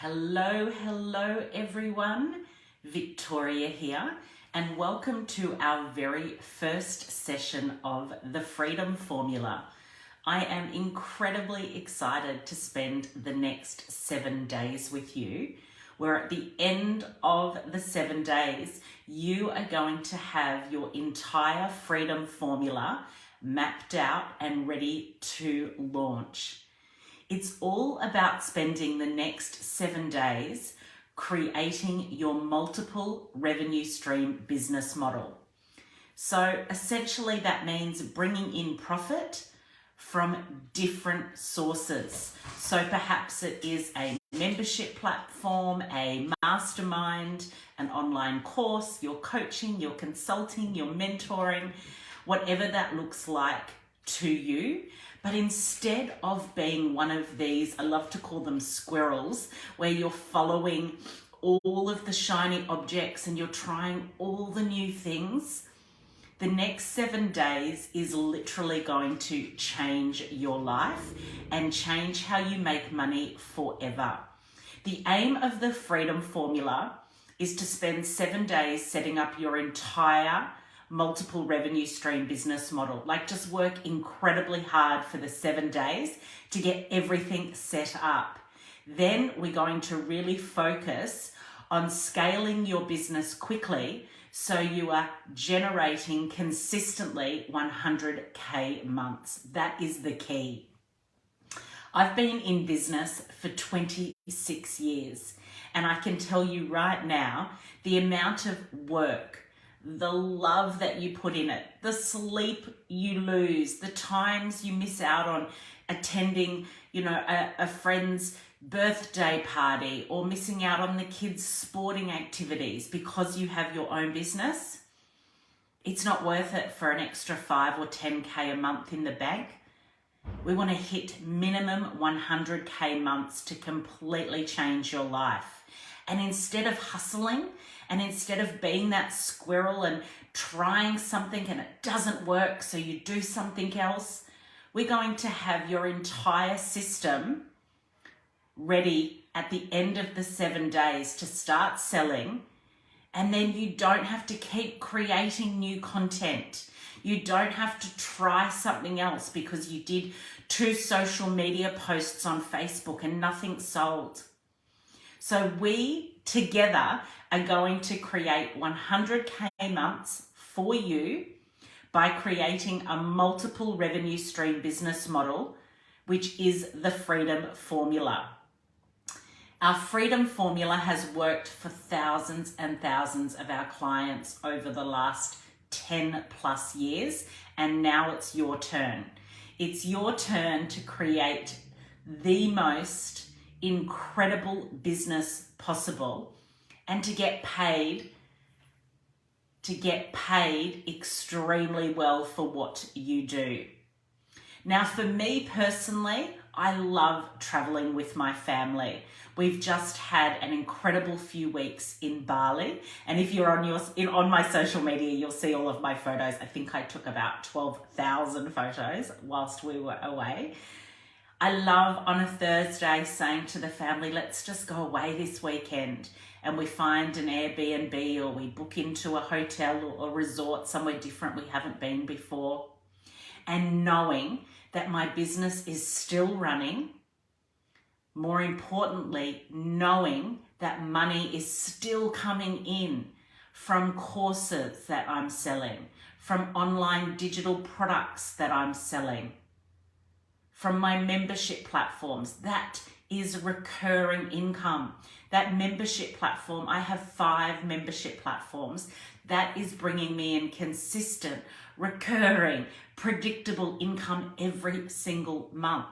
Hello everyone. Victoria here, and welcome to our very first session of the Freedom Formula. I am incredibly excited to spend the next 7 days with you, where at the end of the 7 days, you are going to have your entire Freedom Formula mapped out and ready to launch. It's all about spending the next 7 days creating your multiple revenue stream business model. So essentially that means bringing in profit from different sources. So perhaps it is a membership platform, a mastermind, an online course, your coaching, your consulting, your mentoring, whatever that looks like to you. But instead of being one of these, I love to call them squirrels, where you're following all of the shiny objects and you're trying all the new things, the next 7 days is literally going to change your life and change how you make money forever. The aim of the Freedom Formula is to spend 7 days setting up your entire multiple revenue stream business model. Like, just work incredibly hard for the 7 days to get everything set up. Then we're going to really focus on scaling your business quickly so you are generating consistently 100K months. That is the key. I've been in business for 26 years, and I can tell you right now, the amount of work, the love that you put in it, the sleep you lose, the times you miss out on attending, a friend's birthday party or missing out on the kids' sporting activities because you have your own business, it's not worth it for an extra 5 or 10K a month in the bank. We want to hit minimum 100K months to completely change your life. And instead of hustling, and instead of being that squirrel and trying something and it doesn't work, so you do something else, we're going to have your entire system ready at the end of the 7 days to start selling. And then you don't have to keep creating new content. You don't have to try something else because you did 2 social media posts on Facebook and nothing sold. So we together are going to create 100K months for you by creating a multiple revenue stream business model, which is the Freedom Formula. Our Freedom Formula has worked for thousands and thousands of our clients over the last 10 plus years, and now it's your turn. It's your turn to create the most incredible business possible and to get paid extremely well for what you do. Now, for me personally, I love traveling with my family. We've just had an incredible few weeks in Bali, and if you're on my social media, you'll see all of my photos. I think I took about 12,000 photos whilst we were away. I love on a Thursday saying to the family, let's just go away this weekend, and we find an Airbnb or we book into a hotel or a resort somewhere different we haven't been before. And knowing that my business is still running, more importantly, knowing that money is still coming in from courses that I'm selling, from online digital products that I'm selling, from my membership platforms. That is recurring income. That membership platform, I have 5 membership platforms. That is bringing me in consistent, recurring, predictable income every single month.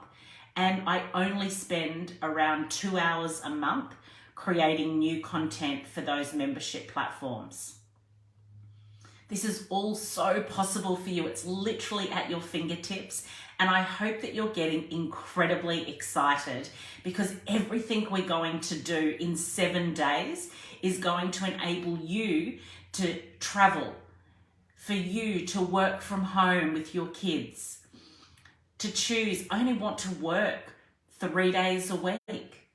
And I only spend around 2 hours a month creating new content for those membership platforms. This is all so possible for you. It's literally at your fingertips. And I hope that you're getting incredibly excited, because everything we're going to do in 7 days is going to enable you to travel, for you to work from home with your kids, to choose, I only want to work 3 days a week.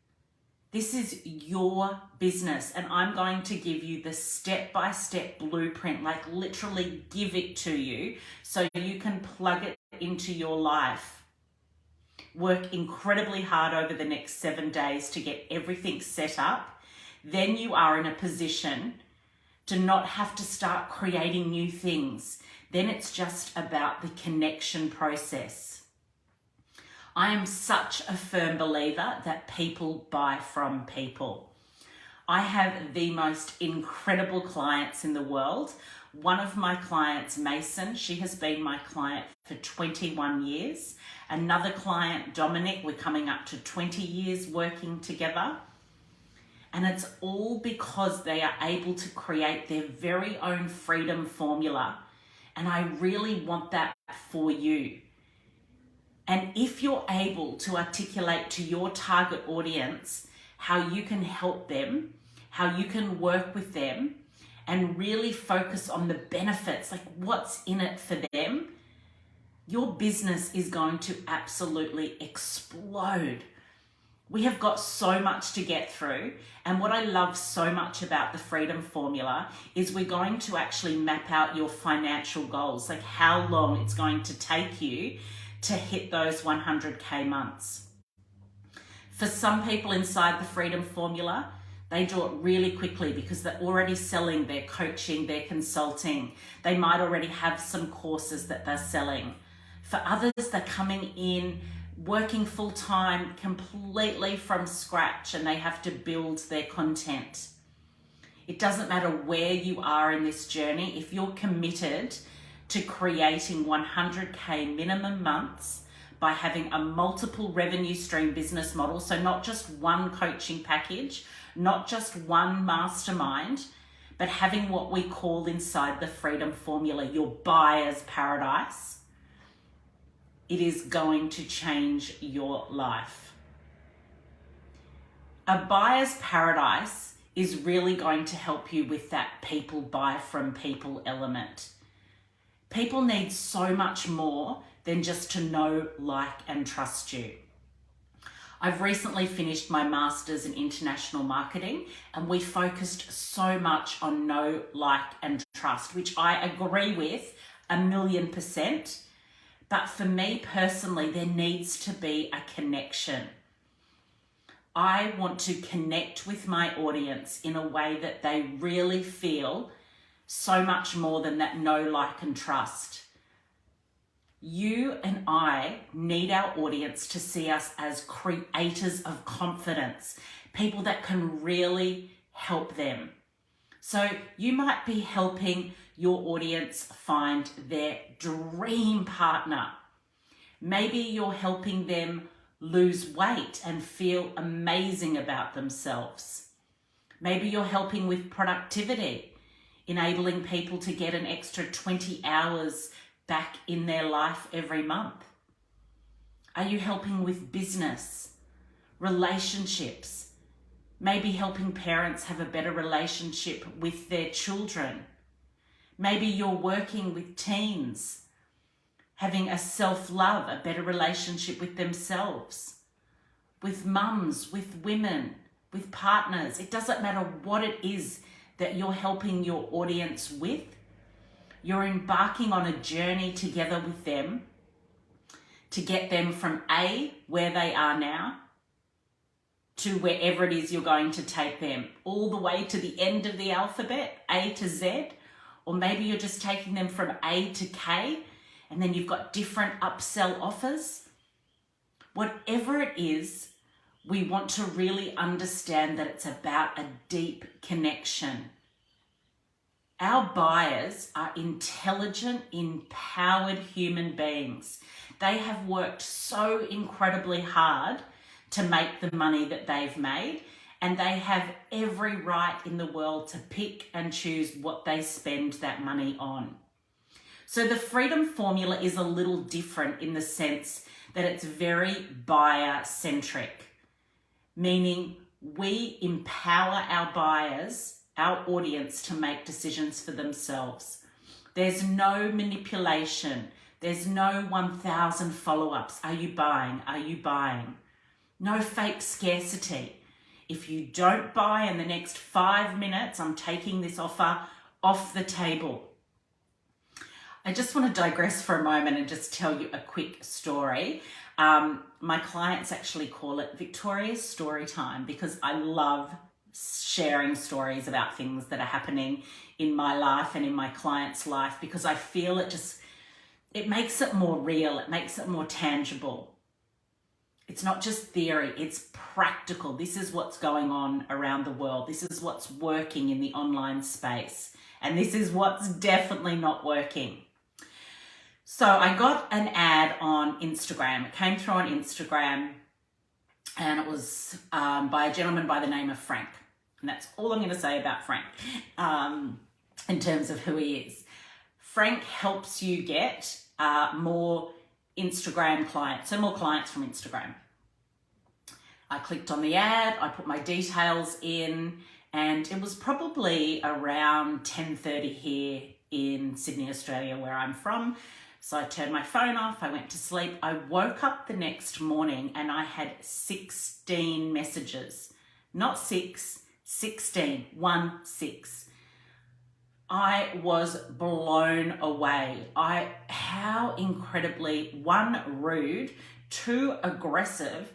This is your business, and I'm going to give you the step-by-step blueprint, like literally give it to you so you can plug it into your life. Work incredibly hard over the next 7 days to get everything set up. Then you are in a position to not have to start creating new things. Then it's just about the connection process. I am such a firm believer that people buy from people. I have the most incredible clients in the world. One of my clients, Mason, she has been my client for 21 years. Another client, Dominic, we're coming up to 20 years working together. And it's all because they are able to create their very own freedom formula. And I really want that for you. And if you're able to articulate to your target audience how you can help them, how you can work with them, and really focus on the benefits, like what's in it for them, your business is going to absolutely explode. We have got so much to get through. And what I love so much about the Freedom Formula is we're going to actually map out your financial goals, like how long it's going to take you to hit those 100K months. For some people inside the Freedom Formula, they do it really quickly because they're already selling their coaching, their consulting. They might already have some courses that they're selling. For others, they're coming in, working full-time, completely from scratch, and they have to build their content. It doesn't matter where you are in this journey. If you're committed to creating 100K minimum months by having a multiple revenue stream business model, so not just one coaching package, not just one mastermind, but having what we call inside the Freedom Formula, your buyer's paradise, it is going to change your life. A buyer's paradise is really going to help you with that people buy from people element. People need so much more than just to know, like, and trust you. I've recently finished my master's in international marketing, and we focused so much on know, like, and trust, which I agree with 1,000,000%. But for me personally, there needs to be a connection. I want to connect with my audience in a way that they really feel so much more than that know, like, and trust. You and I need our audience to see us as creators of confidence, people that can really help them. So you might be helping your audience find their dream partner. Maybe you're helping them lose weight and feel amazing about themselves. Maybe you're helping with productivity, enabling people to get an extra 20 hours back in their life every month. Are you helping with business, relationships? Maybe helping parents have a better relationship with their children. Maybe you're working with teens, having a self-love, a better relationship with themselves, with mums, with women, with partners. It doesn't matter what it is that you're helping your audience with. You're embarking on a journey together with them to get them from A, where they are now, to wherever it is you're going to take them, all the way to the end of the alphabet, A to Z, or maybe you're just taking them from A to K, and then you've got different upsell offers. Whatever it is, we want to really understand that it's about a deep connection. Our buyers are intelligent, empowered human beings. They have worked so incredibly hard to make the money that they've made, and they have every right in the world to pick and choose what they spend that money on. So the Freedom Formula is a little different in the sense that it's very buyer-centric, meaning we empower our buyers, our audience, to make decisions for themselves. There's no manipulation. There's no 1,000 follow-ups. Are you buying? Are you buying? No fake scarcity. If you don't buy in the next 5 minutes, I'm taking this offer off the table. I just want to digress for a moment and just tell you a quick story. My clients actually call it Victoria's Story Time because I love sharing stories about things that are happening in my life and in my client's life, because I feel it makes it more real, it makes it more tangible. It's not just theory, it's practical. This is what's going on around the world. This is what's working in the online space. And this is what's definitely not working. So I got an ad on Instagram. It came through on Instagram, and it was by a gentleman by the name of Frank. And that's all I'm going to say about Frank in terms of who he is. Frank helps you get more Instagram clients, so more clients from Instagram. I clicked on the ad, I put my details in, and it was probably around 10:30 here in Sydney, Australia, where I'm from. So I turned my phone off, I went to sleep. I woke up the next morning and I had 16 messages. Not 6, 16, 1, 6. I was blown away. How incredibly, 1, rude, 2, aggressive,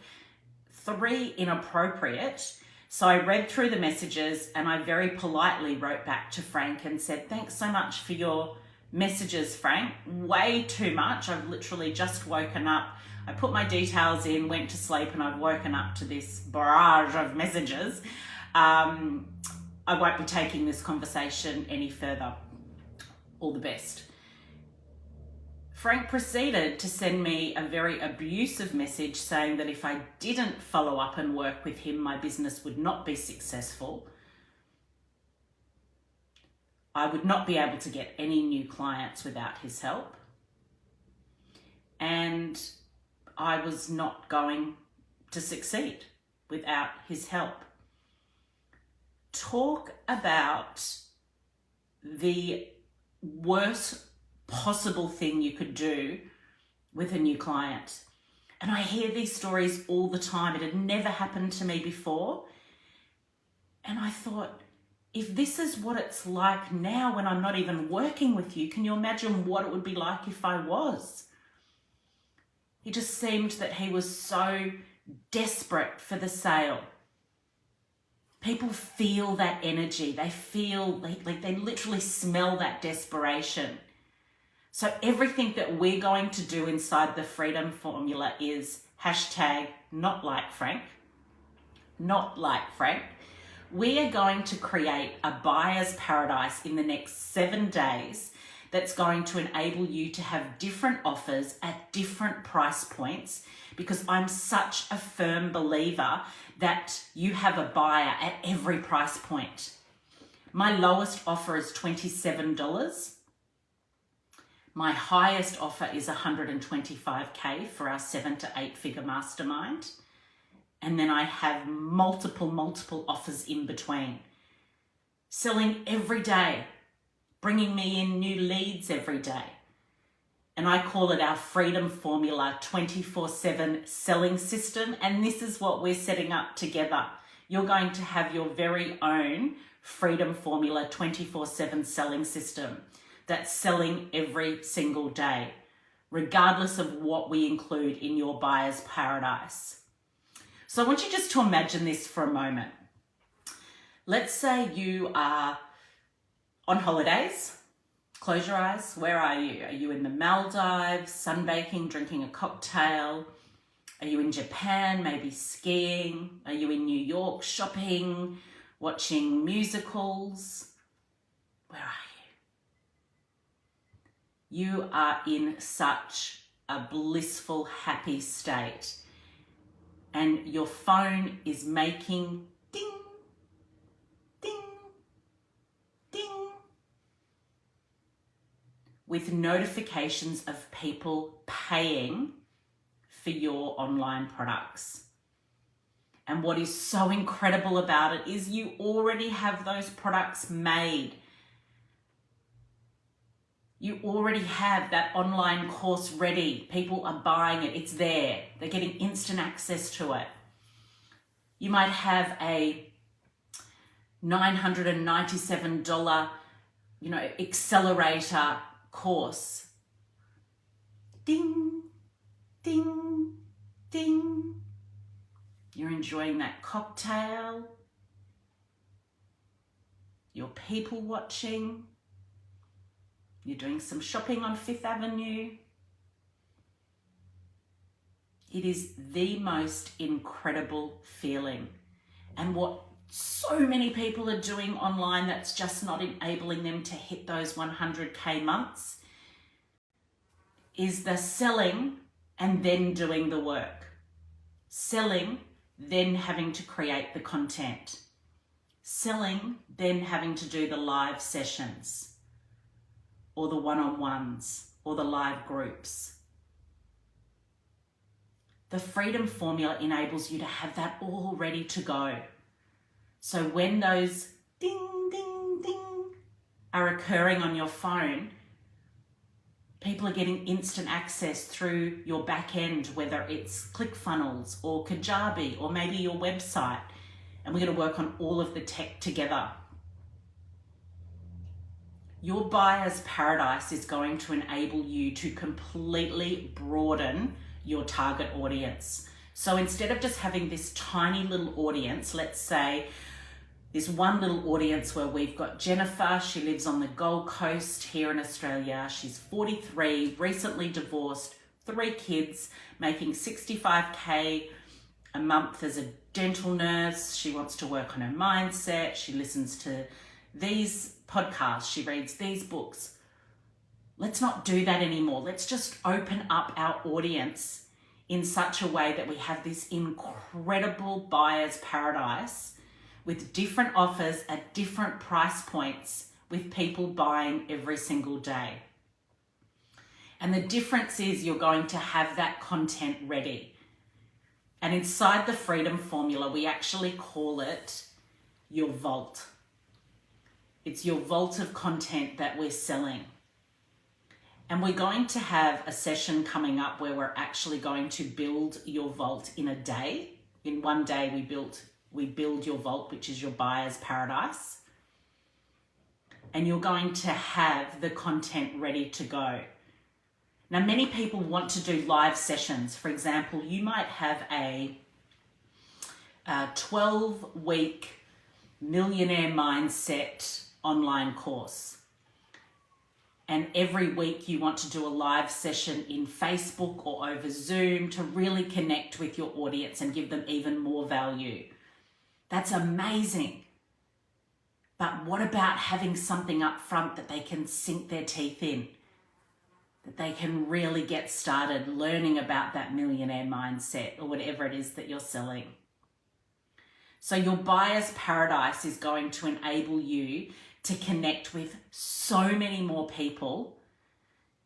3, inappropriate. So I read through the messages and I very politely wrote back to Frank and said, "Thanks so much for your messages, Frank. Way too much. I've literally just woken up. I put my details in, went to sleep, and I've woken up to this barrage of messages. I won't be taking this conversation any further. All the best." Frank proceeded to send me a very abusive message saying that if I didn't follow up and work with him, my business would not be successful. I would not be able to get any new clients without his help. And I was not going to succeed without his help. Talk about the worst possible thing you could do with a new client. And I hear these stories all the time. It had never happened to me before. And I thought, if this is what it's like now when I'm not even working with you, can you imagine what it would be like if I was? It just seemed that he was so desperate for the sale. People feel that energy. They feel like they literally smell that desperation. So everything that we're going to do inside the Freedom Formula is #not like Frank. Not like Frank. We are going to create a buyer's paradise in the next 7 days that's going to enable you to have different offers at different price points, because I'm such a firm believer that you have a buyer at every price point. My lowest offer is $27. My highest offer is $125K for our 7 to 8 figure mastermind. And then I have multiple offers in between. Selling every day, bringing me in new leads every day. And I call it our Freedom Formula 24/7 selling system. And this is what we're setting up together. You're going to have your very own Freedom Formula 24/7 selling system that's selling every single day, regardless of what we include in your buyer's paradise. So I want you just to imagine this for a moment. Let's say you are on holidays. Close your eyes. Where are you? Are you in the Maldives, sunbaking, drinking a cocktail? Are you in Japan, maybe skiing? Are you in New York, shopping, watching musicals? Where are you? You are in such a blissful, happy state. And your phone is making ding, ding, ding, with notifications of people paying for your online products. And what is so incredible about it is you already have those products made. You already have that online course ready. People are buying it. It's there. They're getting instant access to it. You might have a $997, accelerator course. Ding, ding, ding. You're enjoying that cocktail. You're people watching. You're doing some shopping on Fifth Avenue. It is the most incredible feeling. And what so many people are doing online that's just not enabling them to hit those 100K months is the selling and then doing the work. Selling, then having to create the content. Selling, then having to do the live sessions or the one-on-ones or the live groups. The Freedom Formula enables you to have that all ready to go. So when those ding, ding, ding are occurring on your phone, people are getting instant access through your back end, whether it's ClickFunnels or Kajabi or maybe your website. And we're going to work on all of the tech together. Your buyer's paradise is going to enable you to completely broaden your target audience. So instead of just having this tiny little audience, let's say this one little audience where we've got Jennifer, she lives on the Gold Coast here in Australia. She's 43, recently divorced, 3 kids, making 65K a month as a dental nurse. She wants to work on her mindset. She listens to these podcasts. She reads these books. Let's not do that anymore. Let's just open up our audience in such a way that we have this incredible buyer's paradise with different offers at different price points with people buying every single day. And the difference is you're going to have that content ready. And inside the Freedom Formula, we actually call it your vault. It's your vault of content that we're selling. And we're going to have a session coming up where we're actually going to build your vault in a day. In one day, we build your vault, which is your buyer's paradise. And you're going to have the content ready to go. Now, many people want to do live sessions. For example, you might have a 12-week millionaire mindset online course. And every week you want to do a live session in Facebook or over Zoom to really connect with your audience and give them even more value. That's amazing. But what about having something up front that they can sink their teeth in? That they can really get started learning about that millionaire mindset or whatever it is that you're selling. So your buyer's paradise is going to enable you to connect with so many more people,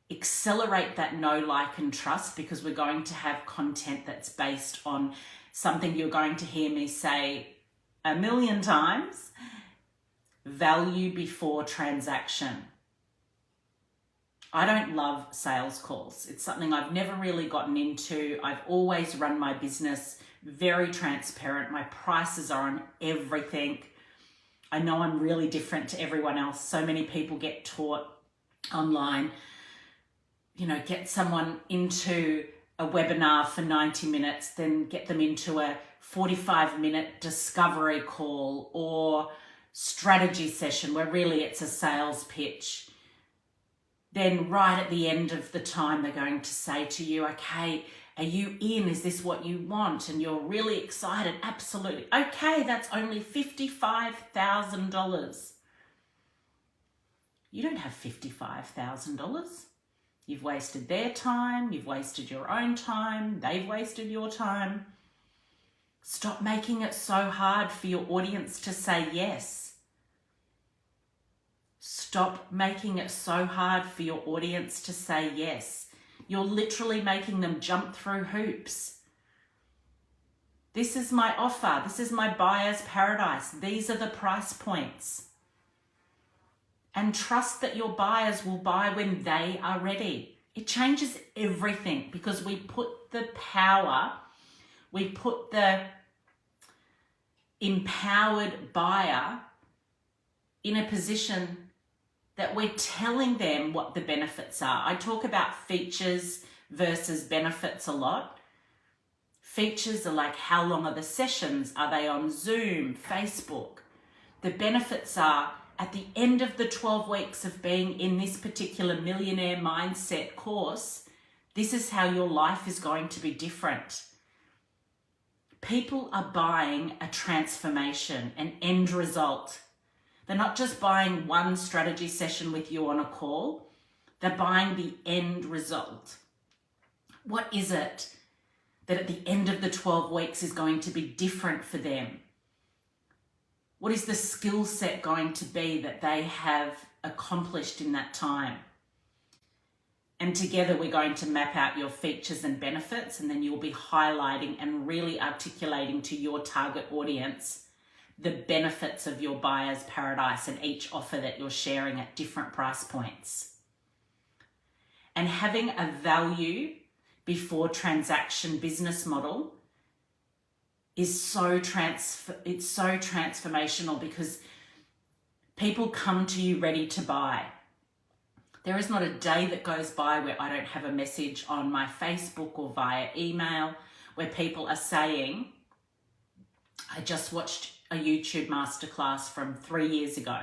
accelerate that know, like, and trust, because we're going to have content that's based on something you're going to hear me say 1,000,000 times: value before transaction. I don't love sales calls. It's something I've never really gotten into. I've always run my business very transparent. My prices are on everything. I know I'm really different to everyone else. So many people get taught online, get someone into a webinar for 90 minutes, then get them into a 45-minute discovery call or strategy session where really it's a sales pitch. Then right at the end of the time, they're going to say to you, okay, are you in? Is this what you want? And you're really excited. Absolutely. Okay, that's only $55,000. You don't have $55,000. You've wasted their time. You've wasted your own time. They've wasted your time. Stop making it so hard for your audience to say yes. Stop making it so hard for your audience to say yes. You're literally making them jump through hoops. This is my offer. This is my buyer's paradise. These are the price points. And trust that your buyers will buy when they are ready. It changes everything because we put the power, we put the empowered buyer in a position that we're telling them what the benefits are. I talk about features versus benefits a lot. Features are like, how long are the sessions? Are they on Zoom, Facebook? The benefits are, at the end of the 12 weeks of being in this particular millionaire mindset course, this is how your life is going to be different. People are buying a transformation, an end result. They're not just buying one strategy session with you on a call. They're buying the end result. What is it that at the end of the 12 weeks is going to be different for them? What is the skill set going to be that they have accomplished in that time? And together we're going to map out your features and benefits, and then you'll be highlighting and really articulating to your target audience the benefits of your buyer's paradise and each offer that you're sharing at different price points. And having a value before transaction business model is so transformational, because people come to you ready to buy. There is not a day that goes by where I don't have a message on my Facebook or via email where people are saying, I just watched a YouTube masterclass from 3 years ago.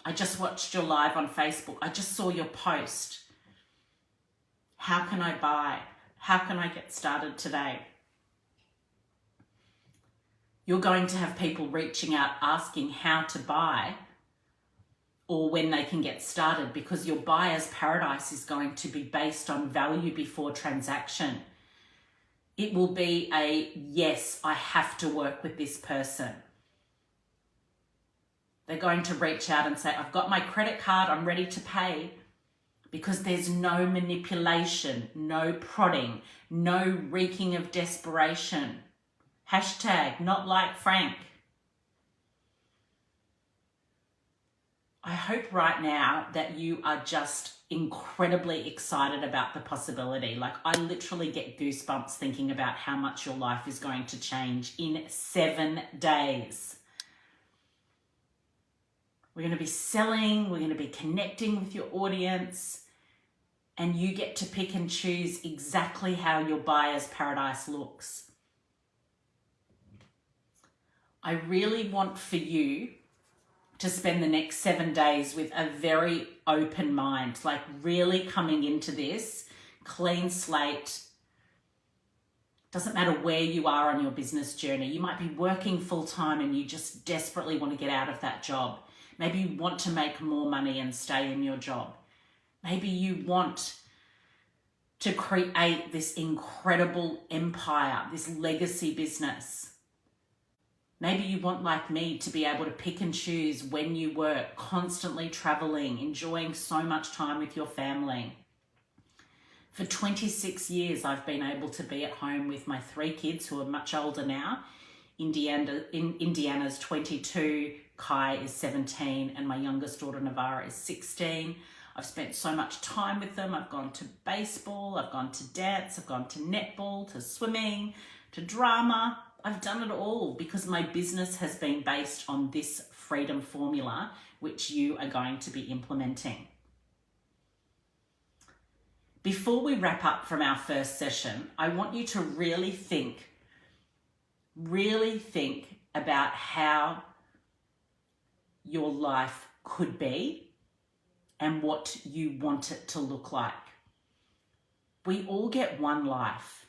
I just watched your live on Facebook. I just saw your post. How can I buy? How can I get started today? You're going to have people reaching out asking how to buy or when they can get started, because your buyer's paradise is going to be based on value before transaction. It will be a, yes, I have to work with this person. They're going to reach out and say, I've got my credit card, I'm ready to pay, because there's no manipulation, no prodding, no reeking of desperation. Hashtag not like Frank. I hope right now that you are just incredibly excited about the possibility. Like, I literally get goosebumps thinking about how much your life is going to change in 7 days. We're going to be selling, we're going to be connecting with your audience, and you get to pick and choose exactly how your buyer's paradise looks. I really want for you to spend the next 7 days with a very open mind, like really coming into this clean slate. Doesn't matter where you are on your business journey. You might be working full time and you just desperately want to get out of that job. Maybe you want to make more money and stay in your job. Maybe you want to create this incredible empire, this legacy business. Maybe you want, like me, to be able to pick and choose when you work, constantly traveling, enjoying so much time with your family. For 26 years, I've been able to be at home with my 3 kids who are much older now. Indiana's 22, Kai is 17, and my youngest daughter, Navarra, is 16. I've spent so much time with them. I've gone to baseball, I've gone to dance, I've gone to netball, to swimming, to drama. I've done it all because my business has been based on this freedom formula, which you are going to be implementing. Before we wrap up from our first session, I want you to really think about how your life could be and what you want it to look like. We all get one life.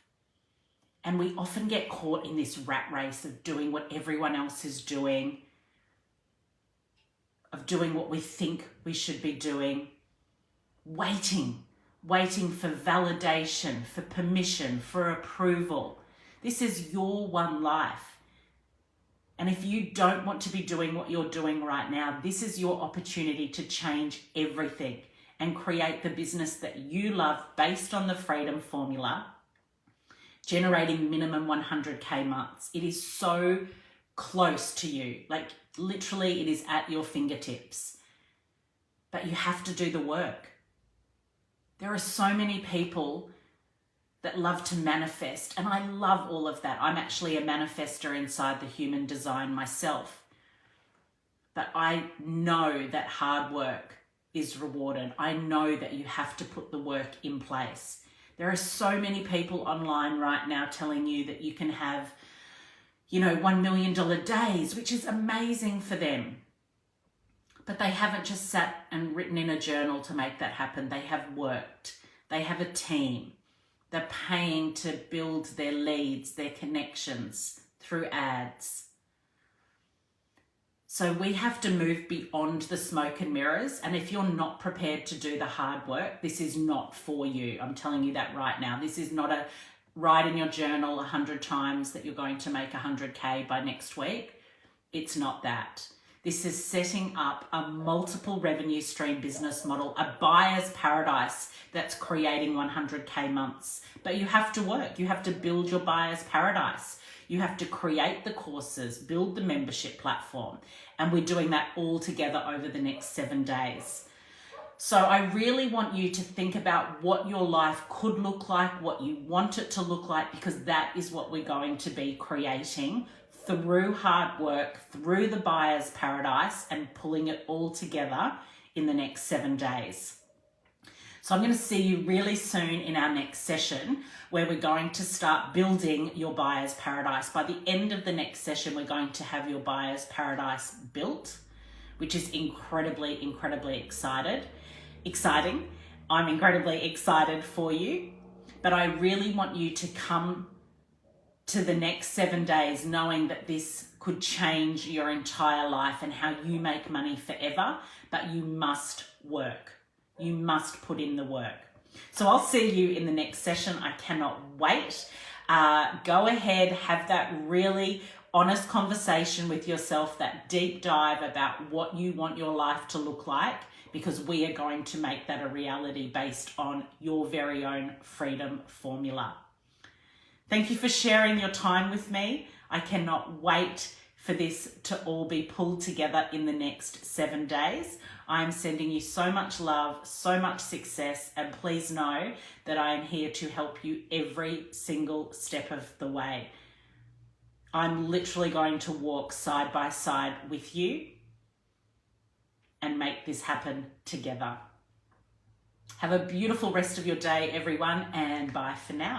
And we often get caught in this rat race of doing what everyone else is doing, of doing what we think we should be doing, waiting for validation, for permission, for approval. This is your one life. And if you don't want to be doing what you're doing right now, this is your opportunity to change everything and create the business that you love based on the freedom formula, generating minimum 100K months. It is so close to you. Like, literally, it is at your fingertips. But you have to do the work. There are so many people that love to manifest. And I love all of that. I'm actually a manifester inside the Human Design myself. But I know that hard work is rewarded. I know that you have to put the work in place. There are so many people online right now telling you that you can have, $1 million days, which is amazing for them. But they haven't just sat and written in a journal to make that happen. They have worked. They have a team. They're paying to build their leads, their connections through ads. So we have to move beyond the smoke and mirrors. And if you're not prepared to do the hard work, this is not for you. I'm telling you that right now. This is not a write in your journal 100 times that you're going to make 100K by next week. It's not that. This is setting up a multiple revenue stream business model, a buyer's paradise that's creating 100K months. But you have to work. You have to build your buyer's paradise. You have to create the courses, build the membership platform. And we're doing that all together over the next 7 days. So I really want you to think about what your life could look like, what you want it to look like, because that is what we're going to be creating through hard work, through the buyer's paradise, and pulling it all together in the next 7 days. So I'm going to see you really soon in our next session where we're going to start building your buyer's paradise. By the end of the next session, we're going to have your buyer's paradise built, which is incredibly, incredibly exciting. I'm incredibly excited for you, but I really want you to come to the next 7 days knowing that this could change your entire life and how you make money forever, but you must work. You must put in the work. So I'll see you in the next session. I cannot wait. Go ahead, have that really honest conversation with yourself, that deep dive about what you want your life to look like, because we are going to make that a reality based on your very own freedom formula. Thank you for sharing your time with me. I cannot wait for this to all be pulled together in the next 7 days. I'm sending you so much love, so much success, and please know that I am here to help you every single step of the way. I'm literally going to walk side by side with you and make this happen together. Have a beautiful rest of your day, everyone, and bye for now.